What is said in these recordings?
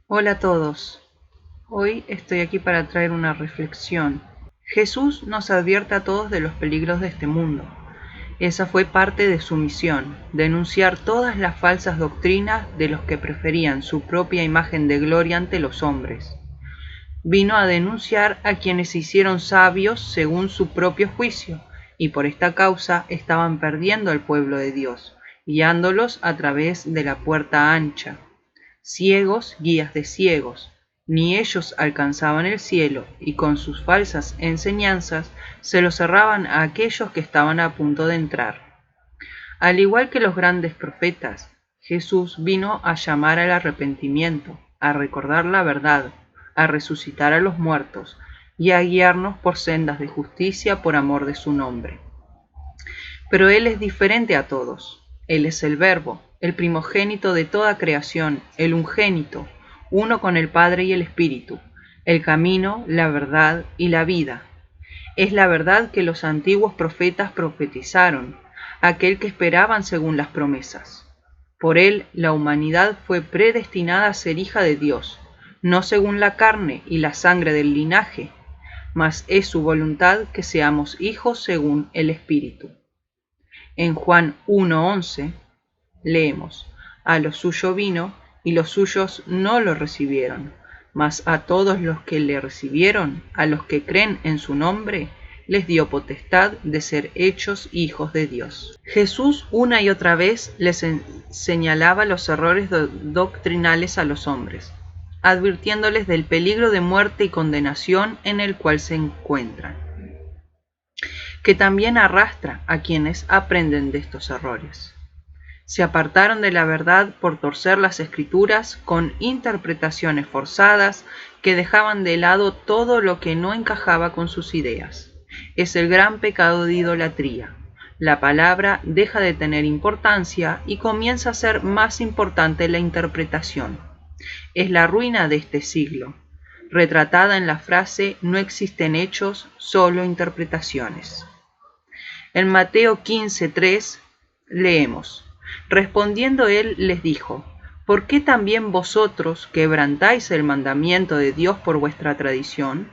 Hola a todos. Hoy estoy aquí para traer una reflexión. Jesús nos advierte a todos de los peligros de este mundo. Esa fue parte de su misión, denunciar todas las falsas doctrinas de los que preferían su propia imagen de gloria ante los hombres. Vino a denunciar a quienes se hicieron sabios según su propio juicio, y por esta causa estaban perdiendo al pueblo de Dios, guiándolos a través de la puerta ancha. Ciegos, guías de ciegos, ni ellos alcanzaban el cielo, y con sus falsas enseñanzas se lo cerraban a aquellos que estaban a punto de entrar. Al igual que los grandes profetas, Jesús vino a llamar al arrepentimiento, a recordar la verdad, a resucitar a los muertos y a guiarnos por sendas de justicia por amor de su nombre. Pero Él es diferente a todos. Él es el Verbo, el primogénito de toda creación, el unigénito, uno con el Padre y el Espíritu, el camino, la verdad y la vida. Es la verdad que los antiguos profetas profetizaron, aquel que esperaban según las promesas. Por él la humanidad fue predestinada a ser hija de Dios, no según la carne y la sangre del linaje, mas es su voluntad que seamos hijos según el Espíritu. En Juan 1:11 leemos: a lo suyo vino, y los suyos no lo recibieron, mas a todos los que le recibieron, a los que creen en su nombre, les dio potestad de ser hechos hijos de Dios. Jesús una y otra vez les señalaba los errores doctrinales a los hombres, advirtiéndoles del peligro de muerte y condenación en el cual se encuentran, que también arrastra a quienes aprenden de estos errores. Se apartaron de la verdad por torcer las escrituras con interpretaciones forzadas que dejaban de lado todo lo que no encajaba con sus ideas. Es el gran pecado de idolatría. La palabra deja de tener importancia y comienza a ser más importante la interpretación. Es la ruina de este siglo, retratada en la frase: no existen hechos, solo interpretaciones. En Mateo 15:3 leemos: respondiendo él les dijo: ¿por qué también vosotros quebrantáis el mandamiento de Dios por vuestra tradición?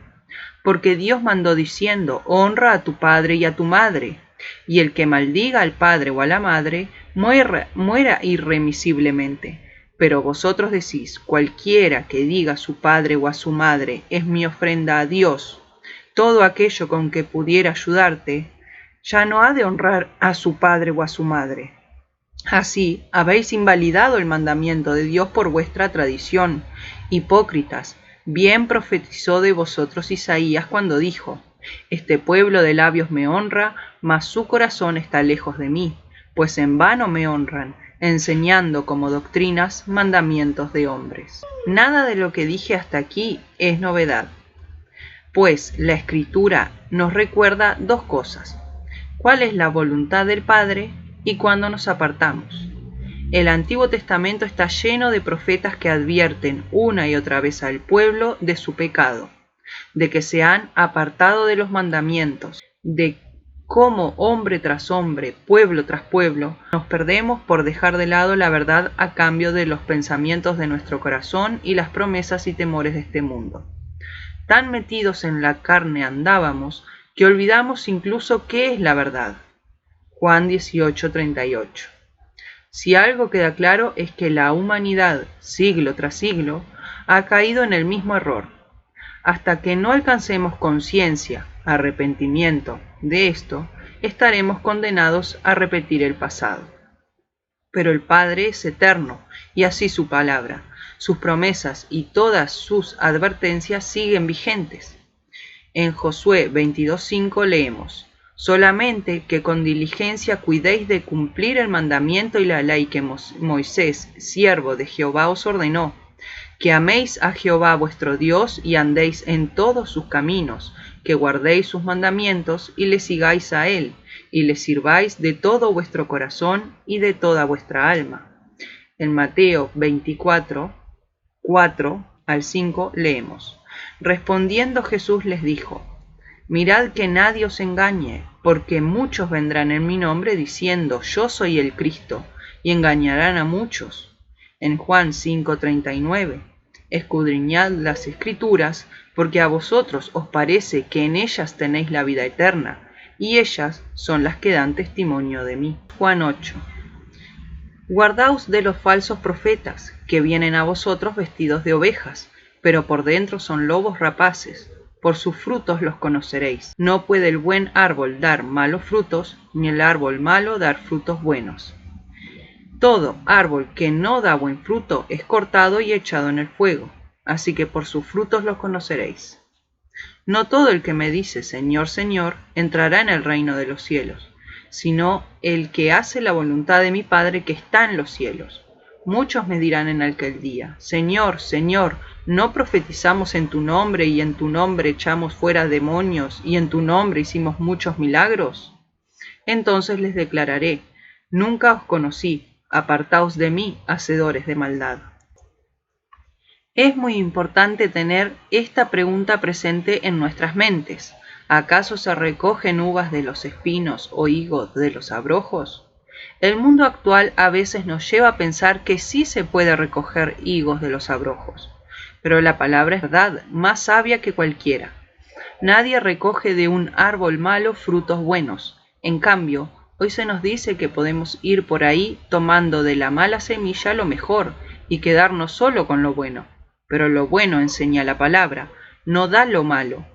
Porque Dios mandó diciendo: honra a tu padre y a tu madre, y el que maldiga al padre o a la madre muera irremisiblemente. Pero vosotros decís: cualquiera que diga a su padre o a su madre, es mi ofrenda a Dios, todo aquello con que pudiera ayudarte, ya no ha de honrar a su padre o a su madre. Así habéis invalidado el mandamiento de Dios por vuestra tradición. Hipócritas, bien profetizó de vosotros Isaías cuando dijo: este pueblo de labios me honra, mas su corazón está lejos de mí, pues en vano me honran, enseñando como doctrinas mandamientos de hombres. Nada de lo que dije hasta aquí es novedad, pues la Escritura nos recuerda dos cosas: cuál es la voluntad del Padre y cuándo nos apartamos. El Antiguo Testamento está lleno de profetas que advierten una y otra vez al pueblo de su pecado, de que se han apartado de los mandamientos, de cómo hombre tras hombre, pueblo tras pueblo, nos perdemos por dejar de lado la verdad a cambio de los pensamientos de nuestro corazón y las promesas y temores de este mundo. Tan metidos en la carne andábamos que olvidamos incluso qué es la verdad. Juan 18:38. Si algo queda claro es que la humanidad, siglo tras siglo, ha caído en el mismo error. Hasta que no alcancemos conciencia, arrepentimiento de esto, estaremos condenados a repetir el pasado. Pero el Padre es eterno, y así su palabra, sus promesas y todas sus advertencias siguen vigentes. En Josué 22:5 leemos: solamente que con diligencia cuidéis de cumplir el mandamiento y la ley que Moisés, siervo de Jehová, os ordenó, que améis a Jehová vuestro Dios y andéis en todos sus caminos, que guardéis sus mandamientos y le sigáis a él, y le sirváis de todo vuestro corazón y de toda vuestra alma. En Mateo 24:4-5 leemos: respondiendo Jesús les dijo: mirad que nadie os engañe, porque muchos vendrán en mi nombre diciendo: yo soy el Cristo, y engañarán a muchos. En Juan 5:39, Escudriñad las Escrituras, porque a vosotros os parece que en ellas tenéis la vida eterna, y ellas son las que dan testimonio de mí. Juan 8. Guardaos de los falsos profetas, que vienen a vosotros vestidos de ovejas, pero por dentro son lobos rapaces. Por sus frutos los conoceréis. No puede el buen árbol dar malos frutos, ni el árbol malo dar frutos buenos. Todo árbol que no da buen fruto es cortado y echado en el fuego. Así que por sus frutos los conoceréis. No todo el que me dice Señor, Señor, entrará en el reino de los cielos, sino el que hace la voluntad de mi Padre que está en los cielos. Muchos me dirán en aquel día, Señor, Señor, ¿no profetizamos en tu nombre y en tu nombre echamos fuera demonios y en tu nombre hicimos muchos milagros? Entonces les declararé, nunca os conocí, apartaos de mí, hacedores de maldad. Es muy importante tener esta pregunta presente en nuestras mentes. ¿Acaso se recogen uvas de los espinos o higos de los abrojos? El mundo actual a veces nos lleva a pensar que sí se puede recoger higos de los abrojos, pero la palabra es verdad, más sabia que cualquiera. Nadie recoge de un árbol malo frutos buenos. En cambio, hoy se nos dice que podemos ir por ahí tomando de la mala semilla lo mejor y quedarnos solo con lo bueno. Pero lo bueno, enseña la palabra, no da lo malo.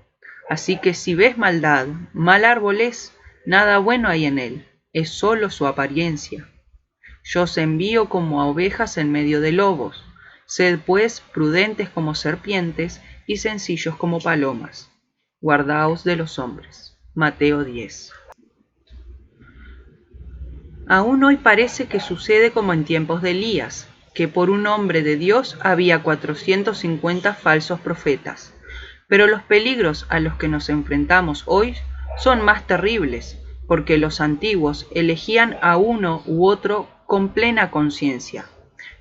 Así que si ves maldad, mal árbol es, nada bueno hay en él, es solo su apariencia. Yo os envío como a ovejas en medio de lobos. Sed pues prudentes como serpientes y sencillos como palomas. Guardaos de los hombres. Mateo 10. Aún hoy parece que sucede como en tiempos de Elías, que por un hombre de Dios había 450 falsos profetas. Pero los peligros a los que nos enfrentamos hoy son más terribles, porque los antiguos elegían a uno u otro con plena conciencia.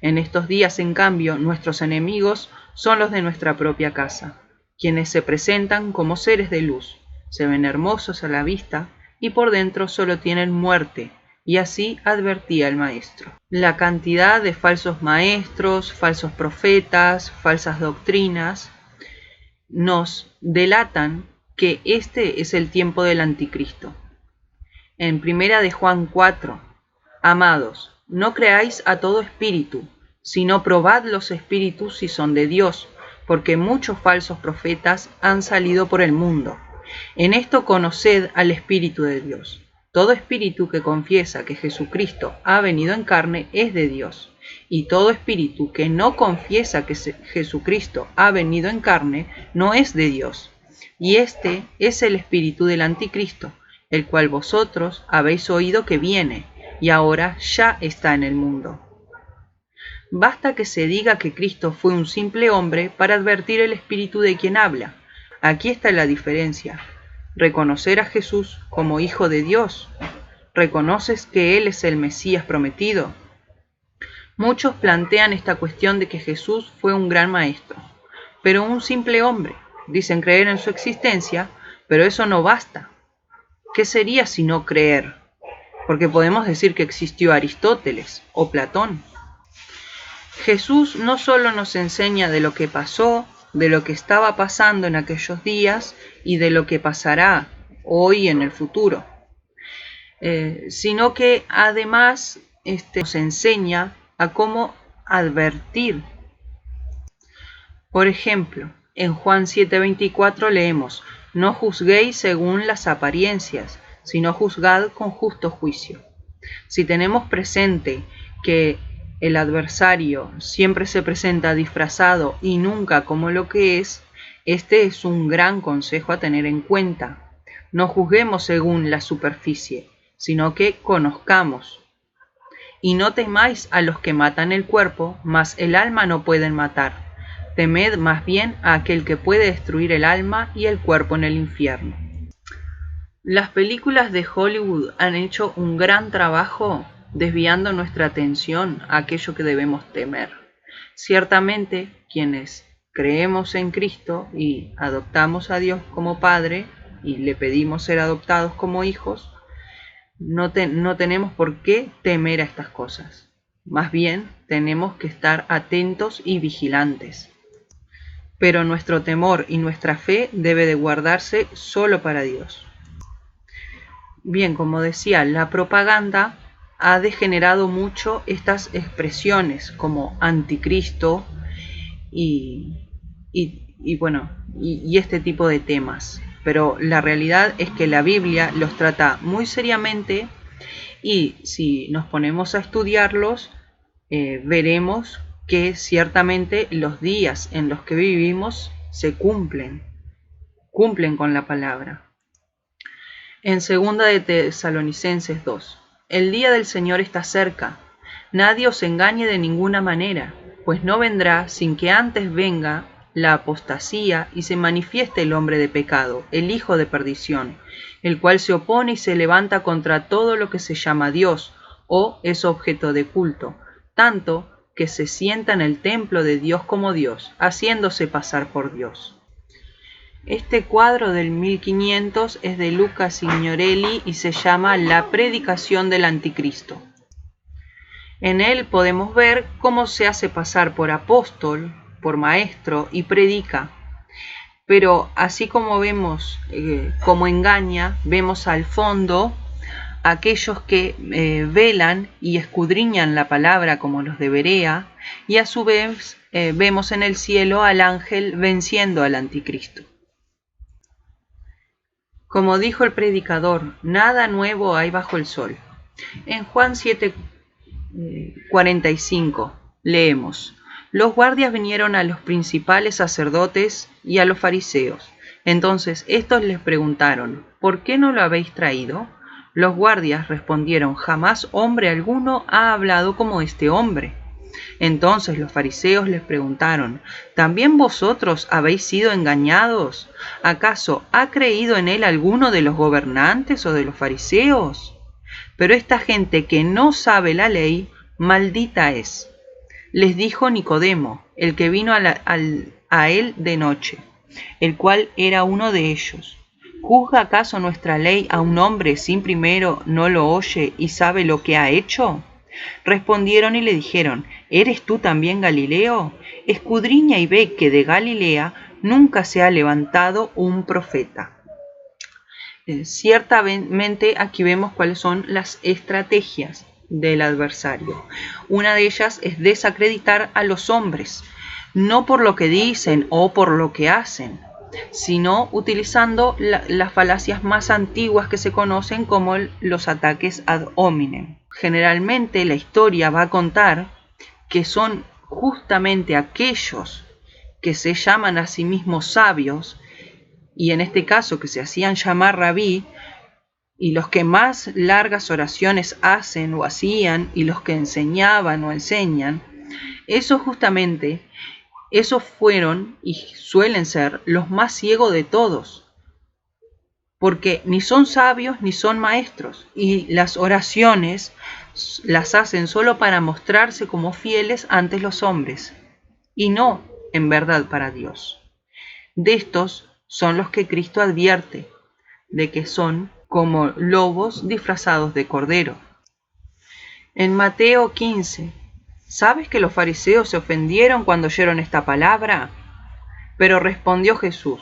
En estos días, en cambio, nuestros enemigos son los de nuestra propia casa, quienes se presentan como seres de luz, se ven hermosos a la vista y por dentro solo tienen muerte, y así advertía el maestro. La cantidad de falsos maestros, falsos profetas, falsas doctrinas, nos delatan que este es el tiempo del anticristo. En 1 de Juan 4, amados, no creáis a todo espíritu, sino probad los espíritus si son de Dios, porque muchos falsos profetas han salido por el mundo. En esto conoced al Espíritu de Dios. Todo espíritu que confiesa que Jesucristo ha venido en carne es de Dios, y todo espíritu que no confiesa que Jesucristo ha venido en carne no es de Dios. Y este es el espíritu del anticristo, el cual vosotros habéis oído que viene, y ahora ya está en el mundo. Basta que se diga que Cristo fue un simple hombre para advertir el espíritu de quien habla. Aquí está la diferencia. Reconocer a Jesús como Hijo de Dios. ¿Reconoces que Él es el Mesías prometido? Muchos plantean esta cuestión de que Jesús fue un gran maestro, pero un simple hombre. Dicen creer en su existencia, pero eso no basta. ¿Qué sería si no creer? Porque podemos decir que existió Aristóteles o Platón. Jesús no solo nos enseña de lo que pasó, de lo que estaba pasando en aquellos días y de lo que pasará hoy en el futuro, sino que además nos enseña a cómo advertir. Por ejemplo, en Juan 7:24 leemos, no juzguéis según las apariencias, sino juzgad con justo juicio. Si tenemos presente que el adversario siempre se presenta disfrazado y nunca como lo que es, este es un gran consejo a tener en cuenta. No juzguemos según la superficie, sino que conozcamos. Y no temáis a los que matan el cuerpo, mas el alma no pueden matar. Temed más bien a aquel que puede destruir el alma y el cuerpo en el infierno. Las películas de Hollywood han hecho un gran trabajo desviando nuestra atención a aquello que debemos temer. Ciertamente, quienes creemos en Cristo y adoptamos a Dios como Padre y le pedimos ser adoptados como hijos, no tenemos por qué temer a estas cosas. Más bien, tenemos que estar atentos y vigilantes. pero nuestro temor y nuestra fe debe de guardarse solo para Dios. Bien, como decía, la propaganda ha degenerado mucho estas expresiones como anticristo y este tipo de temas. Pero la realidad es que la Biblia los trata muy seriamente y si nos ponemos a estudiarlos, veremos que ciertamente los días en los que vivimos se cumplen con la palabra. En 2 de Tesalonicenses 2, el día del Señor está cerca. Nadie os engañe de ninguna manera, pues no vendrá sin que antes venga la apostasía y se manifieste el hombre de pecado, el hijo de perdición, el cual se opone y se levanta contra todo lo que se llama Dios o es objeto de culto, tanto que se sienta en el templo de Dios como Dios, haciéndose pasar por Dios. Este cuadro del 1500 es de Luca Signorelli y se llama La predicación del anticristo. En él podemos ver cómo se hace pasar por apóstol, por maestro y predica. Pero así como vemos cómo engaña, vemos al fondo aquellos que velan y escudriñan la palabra como los de Berea, y a su vez vemos en el cielo al ángel venciendo al anticristo. Como dijo el predicador, nada nuevo hay bajo el sol. En Juan 7:45 leemos: los guardias vinieron a los principales sacerdotes y a los fariseos. Entonces estos les preguntaron: ¿por qué no lo habéis traído? Los guardias respondieron: jamás hombre alguno ha hablado como este hombre. Entonces los fariseos les preguntaron: ¿también vosotros habéis sido engañados? ¿Acaso ha creído en él alguno de los gobernantes o de los fariseos? Pero esta gente que no sabe la ley, maldita es. Les dijo Nicodemo, el que vino a él de noche, el cual era uno de ellos: ¿juzga acaso nuestra ley a un hombre sin primero no lo oye y sabe lo que ha hecho? Respondieron y le dijeron: ¿eres tú también Galileo? Escudriña y ve que de Galilea nunca se ha levantado un profeta. Ciertamente aquí vemos cuáles son las estrategias del adversario. Una de ellas es desacreditar a los hombres, no por lo que dicen o por lo que hacen, sino utilizando las falacias más antiguas que se conocen como los ataques ad hominem. Generalmente la historia va a contar que son justamente aquellos que se llaman a sí mismos sabios, y en este caso que se hacían llamar rabí, y los que más largas oraciones hacen o hacían, y los que enseñaban o enseñan, esos fueron y suelen ser los más ciegos de todos, porque ni son sabios ni son maestros, y las oraciones las hacen solo para mostrarse como fieles ante los hombres, y no en verdad para Dios. De estos son los que Cristo advierte, de que son como lobos disfrazados de cordero. En Mateo 15, ¿sabes que los fariseos se ofendieron cuando oyeron esta palabra? Pero respondió Jesús: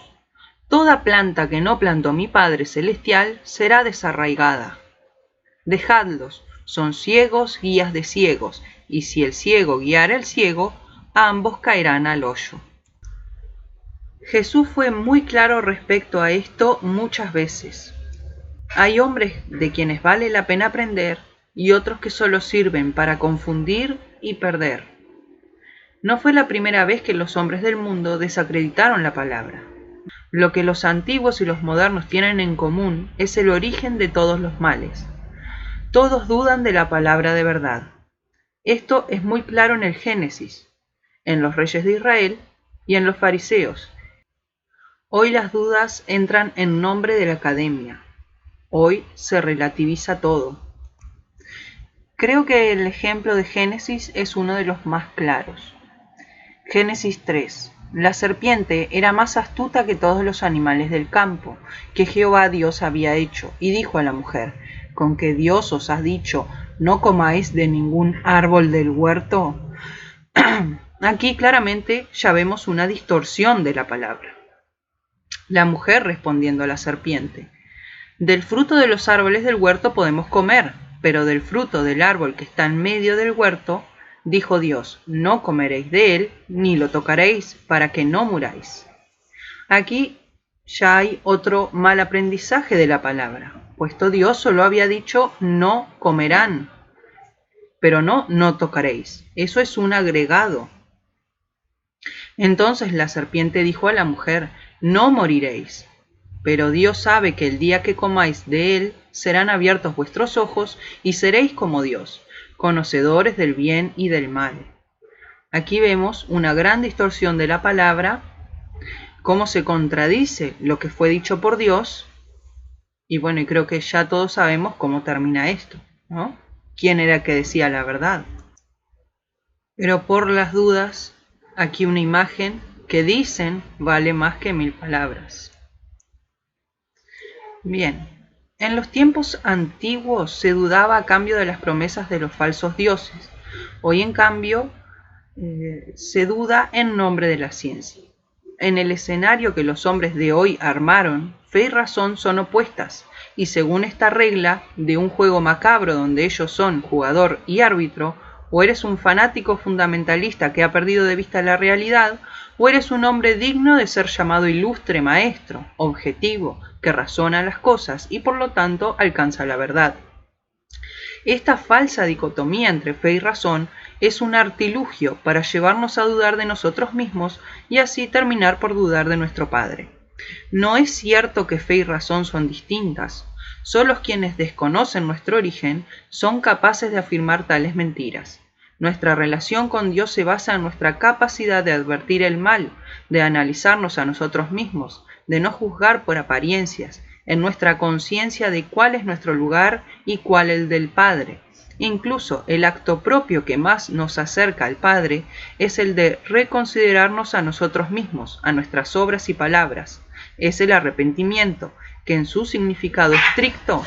toda planta que no plantó mi Padre Celestial será desarraigada. Dejadlos, son ciegos, guías de ciegos, y si el ciego guiara al ciego, ambos caerán al hoyo. Jesús fue muy claro respecto a esto muchas veces. Hay hombres de quienes vale la pena aprender y otros que solo sirven para confundir y perder. No fue la primera vez que los hombres del mundo desacreditaron la palabra. Lo que los antiguos y los modernos tienen en común es el origen de todos los males. Todos dudan de la palabra de verdad. Esto es muy claro en el Génesis, en los reyes de Israel y en los fariseos. Hoy las dudas entran en nombre de la academia. Hoy se relativiza todo. Creo que el ejemplo de Génesis es uno de los más claros. Génesis 3. La serpiente era más astuta que todos los animales del campo que Jehová Dios había hecho, y dijo a la mujer: ¿con qué Dios os ha dicho, no comáis de ningún árbol del huerto? Aquí claramente ya vemos una distorsión de la palabra. La mujer respondiendo a la serpiente: del fruto de los árboles del huerto podemos comer, pero del fruto del árbol que está en medio del huerto, dijo Dios, no comeréis de él, ni lo tocaréis, para que no muráis. Aquí ya hay otro mal aprendizaje de la palabra, puesto Dios solo había dicho no comerán, pero no tocaréis. Eso es un agregado. Entonces la serpiente dijo a la mujer: no moriréis. Pero Dios sabe que el día que comáis de él, serán abiertos vuestros ojos y seréis como Dios, conocedores del bien y del mal. Aquí vemos una gran distorsión de la palabra, cómo se contradice lo que fue dicho por Dios. Y bueno, y creo que ya todos sabemos cómo termina esto, ¿no? ¿Quién era el que decía la verdad? Pero por las dudas, aquí una imagen que dicen vale más que 1000 palabras. Bien, en los tiempos antiguos se dudaba a cambio de las promesas de los falsos dioses. Hoy, en cambio, se duda en nombre de la ciencia. En el escenario que los hombres de hoy armaron, fe y razón son opuestas, y según esta regla de un juego macabro donde ellos son jugador y árbitro, o eres un fanático fundamentalista que ha perdido de vista la realidad, o eres un hombre digno de ser llamado ilustre maestro, objetivo, que razona las cosas y por lo tanto alcanza la verdad. Esta falsa dicotomía entre fe y razón es un artilugio para llevarnos a dudar de nosotros mismos y así terminar por dudar de nuestro Padre. No es cierto que fe y razón son distintas. Solo quienes desconocen nuestro origen son capaces de afirmar tales mentiras. Nuestra relación con Dios se basa en nuestra capacidad de advertir el mal, de analizarnos a nosotros mismos, de no juzgar por apariencias, en nuestra conciencia de cuál es nuestro lugar y cuál el del Padre. Incluso el acto propio que más nos acerca al Padre es el de reconsiderarnos a nosotros mismos, a nuestras obras y palabras. Es el arrepentimiento, que en su significado estricto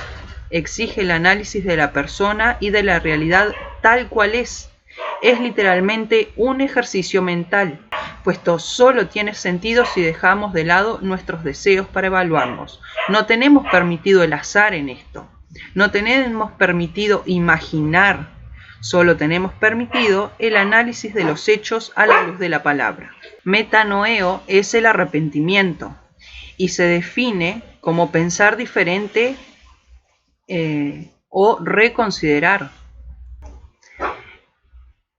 exige el análisis de la persona y de la realidad tal cual es. Es literalmente un ejercicio mental, puesto solo tiene sentido si dejamos de lado nuestros deseos para evaluarnos. No tenemos permitido el azar en esto. No tenemos permitido imaginar. Solo tenemos permitido el análisis de los hechos a la luz de la palabra. Metanoeo es el arrepentimiento y se define como pensar diferente o reconsiderar.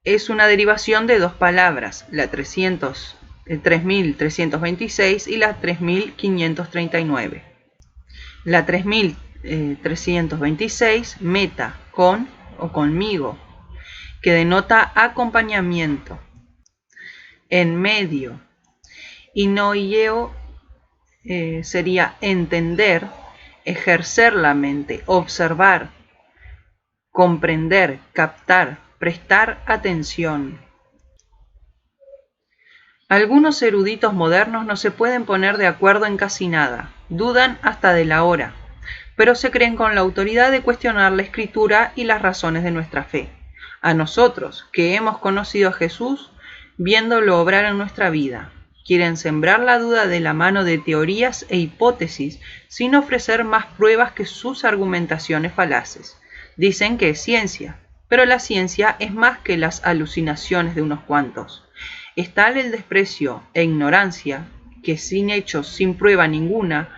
Es una derivación de dos palabras, la 3326 y la 3539. La 3326, meta, con o conmigo, que denota acompañamiento. En medio. Y noieo sería entender, ejercer la mente, observar, comprender, captar, prestar atención. Algunos eruditos modernos no se pueden poner de acuerdo en casi nada, dudan hasta de la hora, pero se creen con la autoridad de cuestionar la Escritura y las razones de nuestra fe. A nosotros, que hemos conocido a Jesús, viéndolo obrar en nuestra vida, quieren sembrar la duda de la mano de teorías e hipótesis sin ofrecer más pruebas que sus argumentaciones falaces. Dicen que es ciencia, pero la ciencia es más que las alucinaciones de unos cuantos. Es tal el desprecio e ignorancia que sin hechos, sin prueba ninguna,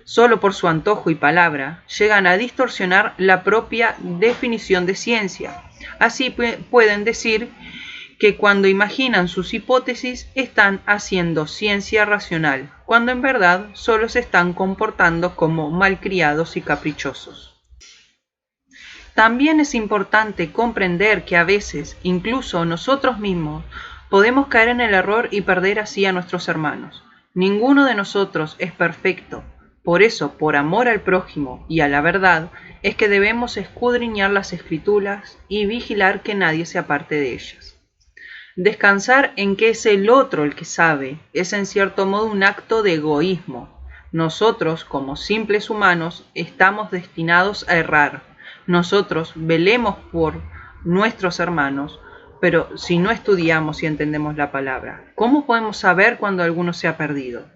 solo por su antojo y palabra, llegan a distorsionar la propia definición de ciencia. Así pueden decir que cuando imaginan sus hipótesis están haciendo ciencia racional, cuando en verdad solo se están comportando como malcriados y caprichosos. También es importante comprender que a veces, incluso nosotros mismos, podemos caer en el error y perder así a nuestros hermanos. Ninguno de nosotros es perfecto. Por eso, por amor al prójimo y a la verdad, es que debemos escudriñar las Escrituras y vigilar que nadie se aparte de ellas. Descansar en que es el otro el que sabe es en cierto modo un acto de egoísmo. Nosotros, como simples humanos, estamos destinados a errar. Nosotros velemos por nuestros hermanos, Pero si no estudiamos y entendemos la palabra, ¿cómo podemos saber cuando alguno se ha perdido?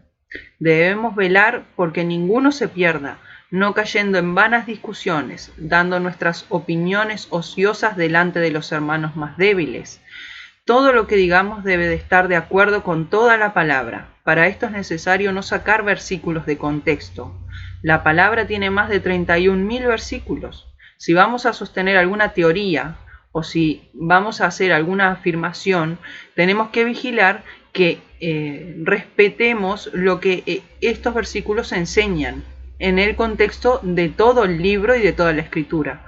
Debemos velar porque ninguno se pierda, no cayendo en vanas discusiones, dando nuestras opiniones ociosas delante de los hermanos más débiles. Todo lo que digamos debe de estar de acuerdo con toda la palabra. Para esto es necesario no sacar versículos de contexto. La palabra tiene más de 31.000 versículos. Si vamos a sostener alguna teoría o si vamos a hacer alguna afirmación, tenemos que vigilar que respetemos lo que estos versículos enseñan en el contexto de todo el libro y de toda la escritura.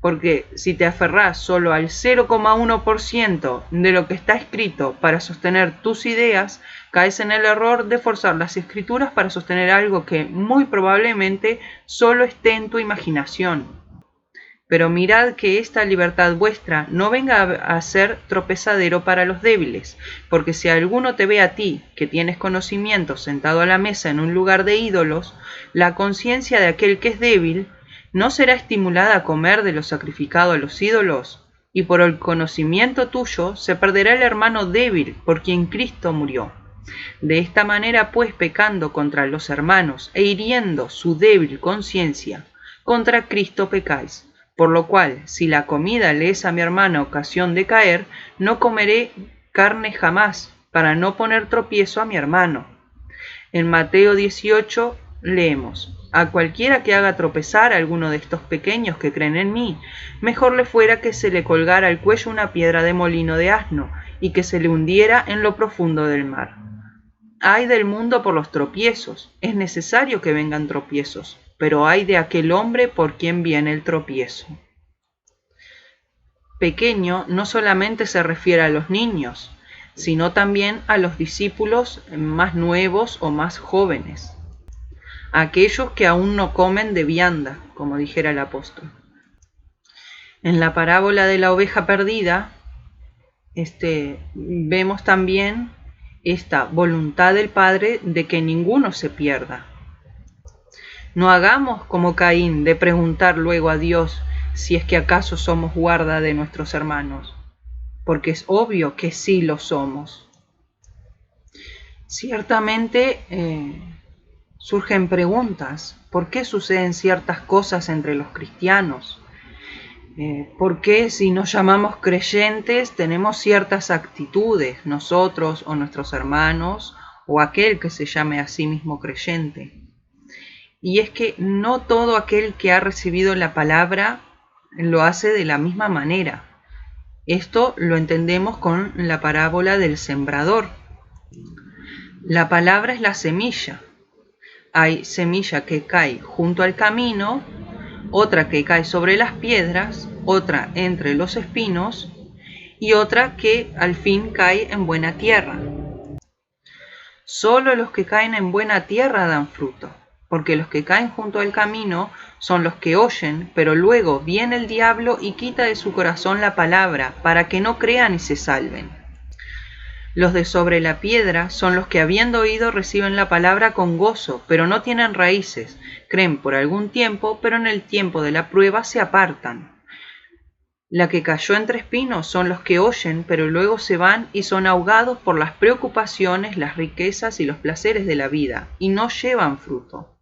Porque si te aferrás solo al 0,1% de lo que está escrito para sostener tus ideas, caes en el error de forzar las escrituras para sostener algo que muy probablemente solo esté en tu imaginación. Pero mirad que esta libertad vuestra no venga a ser tropezadero para los débiles, porque si alguno te ve a ti, que tienes conocimiento, sentado a la mesa en un lugar de ídolos, la conciencia de aquel que es débil ¿no será estimulada a comer de lo sacrificado a los ídolos? Y por el conocimiento tuyo se perderá el hermano débil por quien Cristo murió. De esta manera, pues, pecando contra los hermanos e hiriendo su débil conciencia, contra Cristo pecáis. Por lo cual, si la comida le es a mi hermano ocasión de caer, no comeré carne jamás, para no poner tropiezo a mi hermano. En Mateo 18 leemos: a cualquiera que haga tropezar a alguno de estos pequeños que creen en mí, mejor le fuera que se le colgara al cuello una piedra de molino de asno y que se le hundiera en lo profundo del mar. Ay del mundo por los tropiezos, es necesario que vengan tropiezos, pero ay de aquel hombre por quien viene el tropiezo. Pequeño no solamente se refiere a los niños, sino también a los discípulos más nuevos o más jóvenes, aquellos que aún no comen de vianda, como dijera el apóstol. En la parábola de la oveja perdida, vemos también esta voluntad del Padre de que ninguno se pierda. No hagamos como Caín de preguntar luego a Dios si es que acaso somos guarda de nuestros hermanos, porque es obvio que sí lo somos. Ciertamente surgen preguntas: ¿por qué suceden ciertas cosas entre los cristianos? ¿Por qué si nos llamamos creyentes tenemos ciertas actitudes, nosotros o nuestros hermanos o aquel que se llame a sí mismo creyente? Y es que no todo aquel que ha recibido la palabra lo hace de la misma manera. Esto lo entendemos con la parábola del sembrador. La palabra es la semilla. Hay semilla que cae junto al camino, otra que cae sobre las piedras, otra entre los espinos y otra que al fin cae en buena tierra. Solo los que caen en buena tierra dan fruto, porque los que caen junto al camino son los que oyen, pero luego viene el diablo y quita de su corazón la palabra, para que no crean y se salven. Los de sobre la piedra son los que habiendo oído reciben la palabra con gozo, pero no tienen raíces, creen por algún tiempo, pero en el tiempo de la prueba se apartan. La que cayó entre espinos son los que oyen, pero luego se van y son ahogados por las preocupaciones, las riquezas y los placeres de la vida, y no llevan fruto.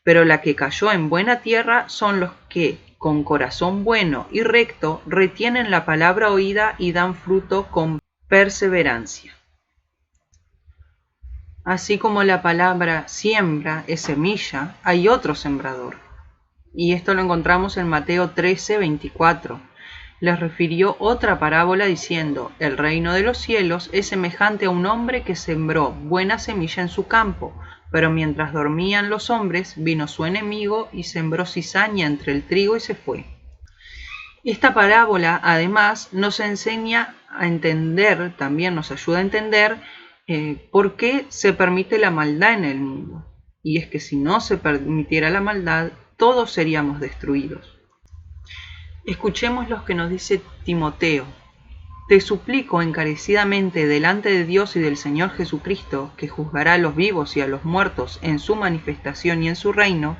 Pero la que cayó en buena tierra son los que, con corazón bueno y recto, retienen la palabra oída y dan fruto con perseverancia. Así como la palabra siembra es semilla, hay otro sembrador. Y esto lo encontramos en Mateo 13:24. Les refirió otra parábola diciendo: el reino de los cielos es semejante a un hombre que sembró buena semilla en su campo, pero mientras dormían los hombres, vino su enemigo y sembró cizaña entre el trigo y se fue. Esta parábola, además, nos enseña a entender, también nos ayuda a entender por qué se permite la maldad en el mundo. Y es que si no se permitiera la maldad, todos seríamos destruidos. Escuchemos lo que nos dice Timoteo. Te suplico encarecidamente delante de Dios y del Señor Jesucristo, que juzgará a los vivos y a los muertos en su manifestación y en su reino,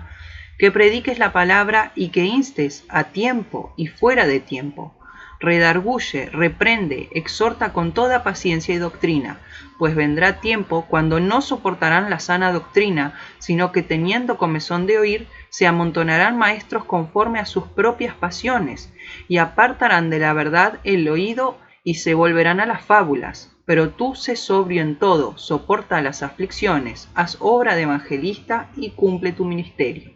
que prediques la palabra y que instes a tiempo y fuera de tiempo, redarguye, reprende, exhorta con toda paciencia y doctrina, pues vendrá tiempo cuando no soportarán la sana doctrina, sino que teniendo comezón de oír, se amontonarán maestros conforme a sus propias pasiones, y apartarán de la verdad el oído y se volverán a las fábulas. Pero tú sé sobrio en todo, soporta las aflicciones, haz obra de evangelista y cumple tu ministerio.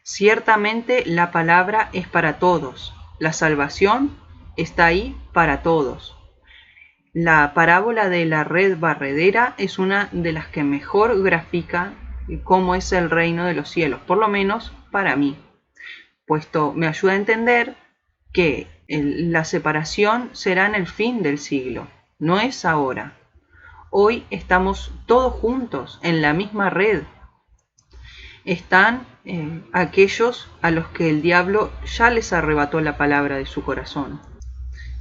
Ciertamente la palabra es para todos, la salvación está ahí para todos. La parábola de la red barredera es una de las que mejor grafica cómo es el reino de los cielos, por lo menos para mí, puesto me ayuda a entender que la separación será en el fin del siglo, no es ahora. Hoy estamos todos juntos en la misma red. Están aquellos a los que el diablo ya les arrebató la palabra de su corazón.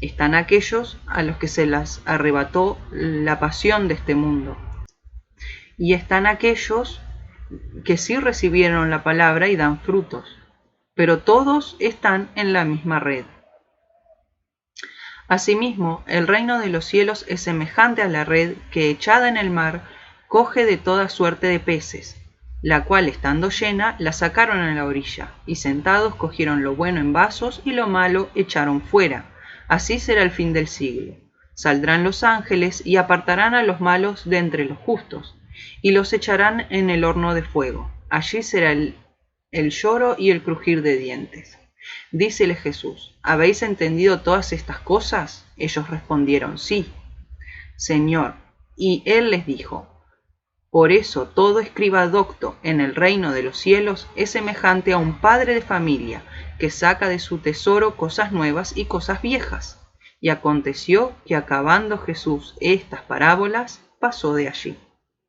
Están aquellos a los que se les arrebató la pasión de este mundo. Y están aquellos que sí recibieron la palabra y dan frutos. Pero todos están en la misma red. Asimismo, el reino de los cielos es semejante a la red que, echada en el mar, coge de toda suerte de peces, la cual, estando llena, la sacaron a la orilla, y sentados cogieron lo bueno en vasos y lo malo echaron fuera. Así será el fin del siglo. Saldrán los ángeles y apartarán a los malos de entre los justos, y los echarán en el horno de fuego. Allí será el lloro y el crujir de dientes. Dícele Jesús: ¿habéis entendido todas estas cosas? Ellos respondieron: sí, Señor. Y él les dijo: por eso todo escriba docto en el reino de los cielos es semejante a un padre de familia que saca de su tesoro cosas nuevas y cosas viejas. Y aconteció que acabando Jesús estas parábolas, pasó de allí.